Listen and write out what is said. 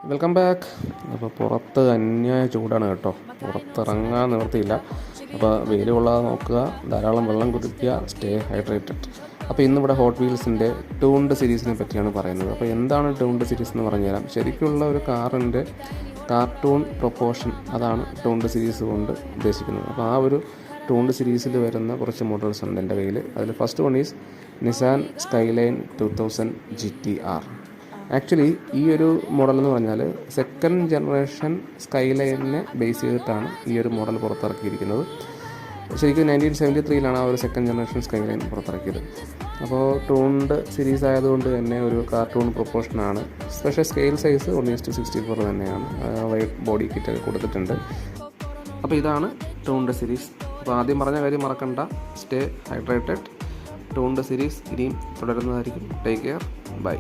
Welcome back. അപ്പോൾ പുറത്ത് അന്യായ ചൂടാണ് കേട്ടോ, പുറത്തിറങ്ങാൻ നിവൃത്തിയില്ല. അപ്പോൾ വെയിൽ കൊള്ളാതെ നോക്കുക, ധാരാളം വെള്ളം കുടിക്കുക, സ്റ്റേ ഹൈഡ്രേറ്റഡ്. അപ്പോൾ ഇന്നിവിടെ ഹോട്ട് വീൽസിൻ്റെ ടൂൺഡ് സീരീസിനെ പറ്റിയാണ് പറയുന്നത്. അപ്പോൾ എന്താണ് ടൂൺഡ് സീരീസ് എന്ന് പറഞ്ഞുതരാം. ശരിക്കുള്ള ഒരു കാറിൻ്റെ കാർട്ടൂൺ പ്രൊപ്പോർഷൻ, അതാണ് ടൂൺഡ് സീരീസ് കൊണ്ട് ഉദ്ദേശിക്കുന്നത്. അപ്പോൾ ആ ഒരു ടൂൺഡ് സീരീസിൽ വരുന്ന കുറച്ച് മോഡൽസ് ഉണ്ട് എൻ്റെ കയ്യിൽ. അതിൽ first one is Nissan skyline 2000 GTR. Actually ഈ ഒരു മോഡൽ എന്ന് പറഞ്ഞാൽ സെക്കൻഡ് ജനറേഷൻ സ്കൈലൈനിനെ ബേസ് ചെയ്തിട്ടാണ് ഈ ഒരു മോഡൽ പുറത്തിറക്കിയിരിക്കുന്നത്. ശരിക്കും 1973 ആ ഒരു സെക്കൻഡ് ജനറേഷൻ സ്കൈലൈൻ പുറത്തിറക്കിയത്. അപ്പോൾ ടൂൺഡ് സീരീസ് ആയതുകൊണ്ട് തന്നെ ഒരു കാർട്ടൂൺ പ്രൊപ്പോർഷനാണ്. സ്പെഷ്യൽ സ്കെയിൽ സൈസ് 1:64 തന്നെയാണ്. വൈഡ് ബോഡി കിറ്റൊക്കെ കൊടുത്തിട്ടുണ്ട്. അപ്പോൾ ഇതാണ് ടൂൺഡ് സീരീസ്. അപ്പോൾ ആദ്യം പറഞ്ഞ കാര്യം മറക്കണ്ട, സ്റ്റേ ഹൈഡ്രേറ്റഡ്. ടൂൺഡ് സീരീസ് ഇനിയും തുടരുന്നതായിരിക്കും. Take care, by.